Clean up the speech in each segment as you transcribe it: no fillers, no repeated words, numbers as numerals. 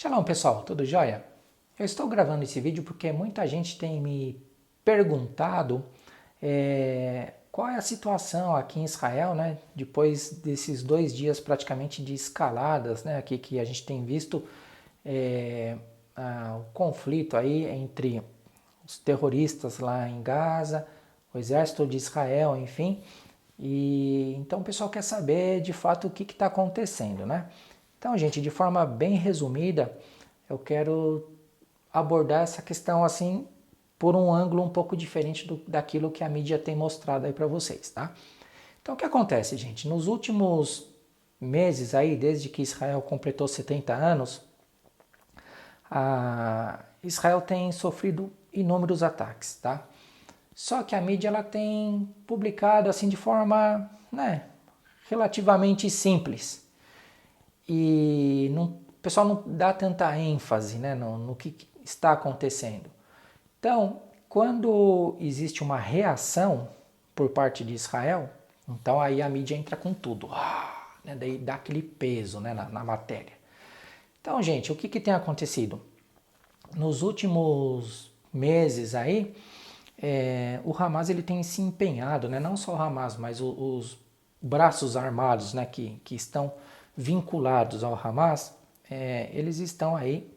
Shalom pessoal, tudo jóia? Eu estou gravando esse vídeo porque muita gente tem me perguntado qual é a situação aqui em Israel, né? Depois desses 2 dias praticamente de escaladas, né? Aqui que a gente tem visto o conflito aí entre os terroristas lá em Gaza, o exército de Israel, enfim. E então o pessoal quer saber de fato o que está acontecendo, né? Então, gente, de forma bem resumida, eu quero abordar essa questão assim por um ângulo um pouco diferente daquilo que a mídia tem mostrado aí para vocês, tá? Então, o que acontece, gente? Nos últimos meses aí, desde que Israel completou 70 anos, Israel tem sofrido inúmeros ataques, tá? Só que a mídia ela tem publicado assim de forma, né, relativamente simples. E o pessoal não dá tanta ênfase, né, no que está acontecendo. Então, quando existe uma reação por parte de Israel, então aí a mídia entra com tudo, né, daí dá aquele peso, né, na matéria. Então, gente, o que tem acontecido? Nos últimos meses aí, o Hamas ele tem se empenhado, né, não só o Hamas, mas os braços armados, né, que estão vinculados ao Hamas, eles estão aí,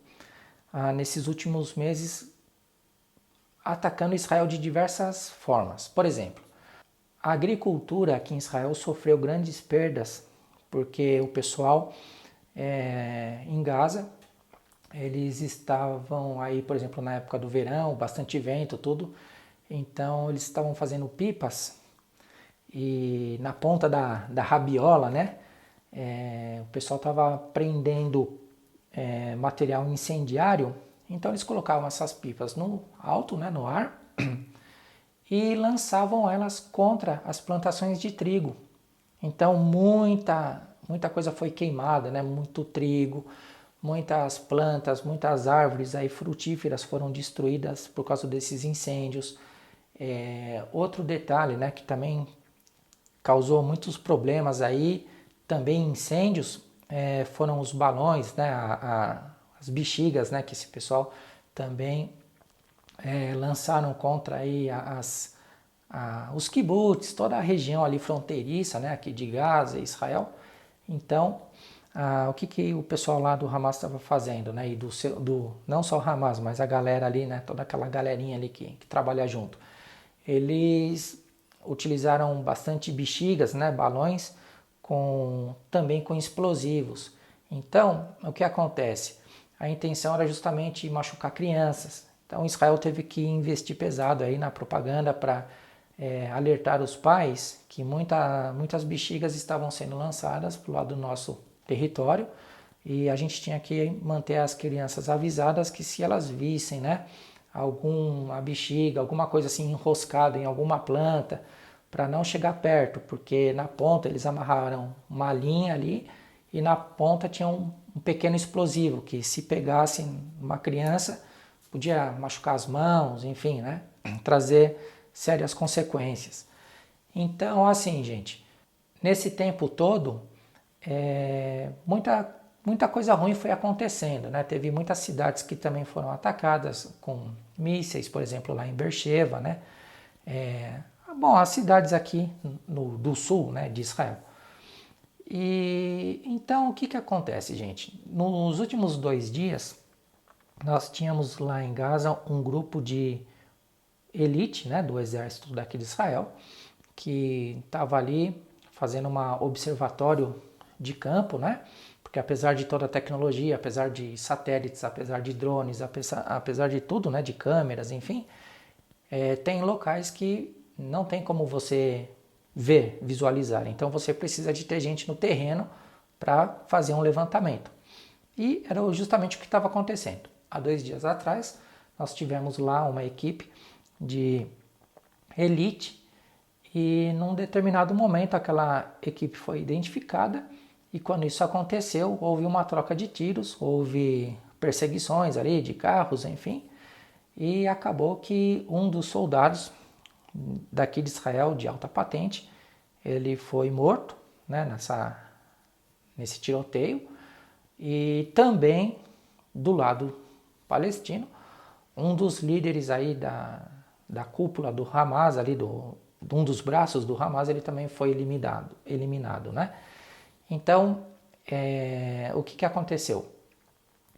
nesses últimos meses, atacando Israel de diversas formas. Por exemplo, a agricultura aqui em Israel sofreu grandes perdas, porque o pessoal em Gaza, eles estavam aí, por exemplo, na época do verão, bastante vento, tudo, então eles estavam fazendo pipas e na ponta da rabiola, né, o pessoal estava prendendo material incendiário, então eles colocavam essas pipas no alto, né, no ar, e lançavam elas contra as plantações de trigo. Então muita coisa foi queimada, né, muito trigo, muitas plantas, muitas árvores aí frutíferas foram destruídas por causa desses incêndios. Outro detalhe, né, que também causou muitos problemas aí, também incêndios, foram os balões, né, as bexigas, né, que esse pessoal também lançaram contra aí os kibbutz, toda a região ali fronteiriça, né, aqui de Gaza e Israel. Então, o que o pessoal lá do Hamas estava fazendo, né, e não só o Hamas, mas a galera ali, né, toda aquela galerinha ali que trabalha junto, eles utilizaram bastante bexigas, né, balões, também com explosivos. Então, o que acontece? A intenção era justamente machucar crianças. Então, Israel teve que investir pesado aí na propaganda para alertar os pais que muitas bexigas estavam sendo lançadas para o lado do nosso território e a gente tinha que manter as crianças avisadas que se elas vissem, né, alguma bexiga, alguma coisa assim enroscada em alguma planta, para não chegar perto, porque na ponta eles amarraram uma linha ali e na ponta tinha um pequeno explosivo que se pegasse uma criança podia machucar as mãos, enfim, né, trazer sérias consequências. Então, assim, gente, nesse tempo todo, muita coisa ruim foi acontecendo, né? Teve muitas cidades que também foram atacadas com mísseis, por exemplo, lá em Beersheba, né? Bom, as cidades aqui do sul, né, de Israel. E então o que acontece, gente? Nos últimos 2 dias, nós tínhamos lá em Gaza um grupo de elite, né, do exército daqui de Israel, que estava ali fazendo um observatório de campo, né? Porque apesar de toda a tecnologia, apesar de satélites, apesar de drones, apesar de tudo, né, de câmeras, enfim, tem locais que não tem como você ver, visualizar. Então você precisa de ter gente no terreno para fazer um levantamento. E era justamente o que estava acontecendo. Há 2 dias atrás, nós tivemos lá uma equipe de elite e num determinado momento aquela equipe foi identificada e quando isso aconteceu, houve uma troca de tiros, houve perseguições ali de carros, enfim, e acabou que um dos soldados daqui de Israel, de alta patente, ele foi morto, né, nesse tiroteio e também do lado palestino. Um dos líderes aí da cúpula do Hamas, ali de um dos braços do Hamas, ele também foi eliminado, né? Então, o que aconteceu?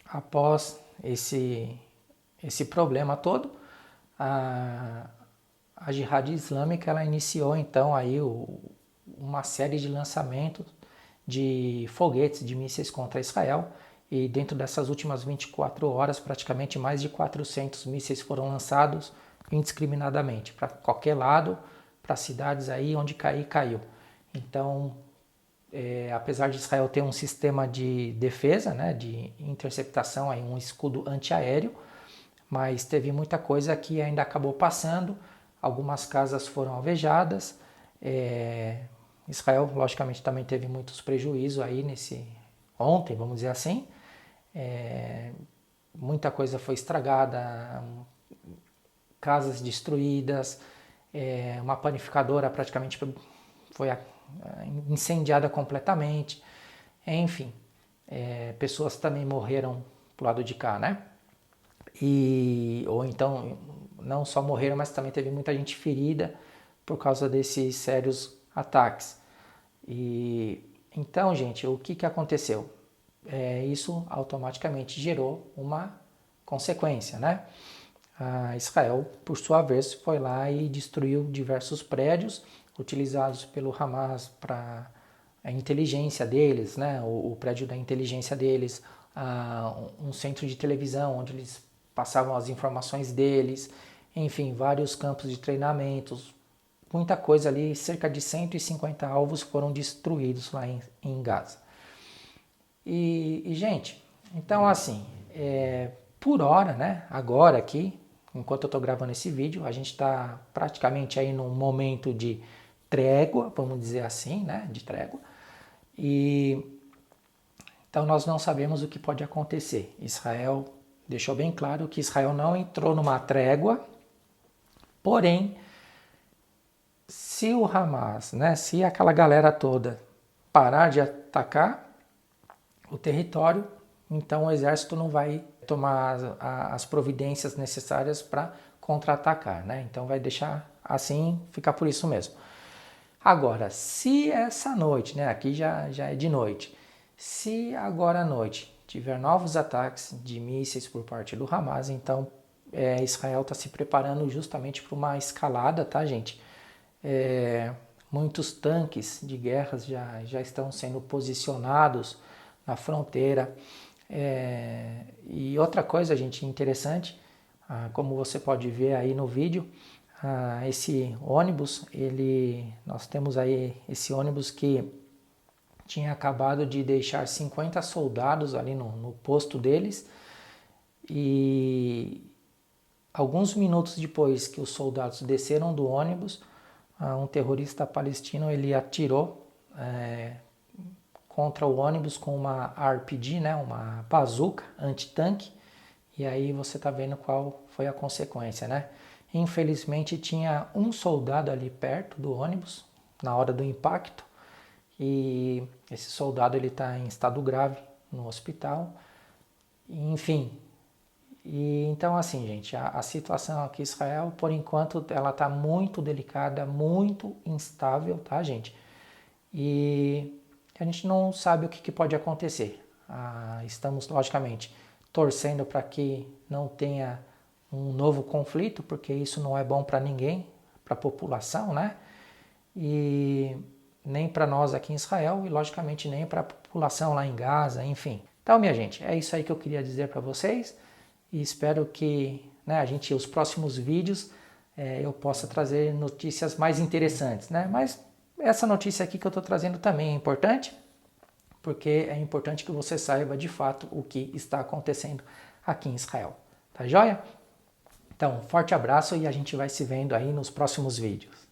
Após esse problema todo, a Jihad Islâmica ela iniciou então aí uma série de lançamentos de foguetes, de mísseis contra Israel, e dentro dessas últimas 24 horas, praticamente mais de 400 mísseis foram lançados indiscriminadamente, para qualquer lado, para cidades aí onde cair, caiu. Então, apesar de Israel ter um sistema de defesa, né, de interceptação, aí um escudo antiaéreo, mas teve muita coisa que ainda acabou passando, algumas casas foram alvejadas, Israel, logicamente, também teve muitos prejuízos aí ontem, vamos dizer assim, muita coisa foi estragada, casas destruídas, uma panificadora praticamente foi incendiada completamente, enfim, pessoas também morreram pro lado de cá, né? Ou então, não só morreram, mas também teve muita gente ferida por causa desses sérios ataques. Então, gente, o que aconteceu? Isso automaticamente gerou uma consequência, né? A Israel, por sua vez, foi lá e destruiu diversos prédios utilizados pelo Hamas para a inteligência deles, né? O prédio da inteligência deles, um centro de televisão onde eles passavam as informações deles, enfim, vários campos de treinamentos, muita coisa ali, cerca de 150 alvos foram destruídos lá em Gaza. Gente, então assim, por hora, né, agora aqui, enquanto eu estou gravando esse vídeo, a gente está praticamente aí num momento de trégua, vamos dizer assim, né, de trégua, então nós não sabemos o que pode acontecer. Israel deixou bem claro que Israel não entrou numa trégua, porém, se o Hamas, né, se aquela galera toda parar de atacar o território, então o exército não vai tomar as providências necessárias para contra-atacar, né? Então vai deixar assim, ficar por isso mesmo. Agora, se essa noite, né, aqui já é de noite, se agora à noite tiver novos ataques de mísseis por parte do Hamas, então Israel está se preparando justamente para uma escalada, tá, gente? Muitos tanques de guerras já estão sendo posicionados na fronteira. E outra coisa, gente, interessante, como você pode ver aí no vídeo, esse ônibus, nós temos aí esse ônibus que tinha acabado de deixar 50 soldados ali no posto deles, e alguns minutos depois que os soldados desceram do ônibus, um terrorista palestino ele atirou contra o ônibus com uma RPG, né, uma bazuca antitanque, e aí você está vendo qual foi a consequência, né? Infelizmente tinha um soldado ali perto do ônibus na hora do impacto, e esse soldado ele está em estado grave no hospital, enfim. Então assim, gente, a situação aqui em Israel, por enquanto, ela está muito delicada, muito instável, tá, gente? E a gente não sabe o que pode acontecer. Estamos, logicamente, torcendo para que não tenha um novo conflito, porque isso não é bom para ninguém, para a população, né? E nem para nós aqui em Israel, e logicamente nem para a população lá em Gaza, enfim. Então, minha gente, é isso aí que eu queria dizer para vocês, e espero que, né, os próximos vídeos eu possa trazer notícias mais interessantes, né? Mas essa notícia aqui que eu estou trazendo também é importante, porque é importante que você saiba de fato o que está acontecendo aqui em Israel. Tá joia? Então, forte abraço e a gente vai se vendo aí nos próximos vídeos.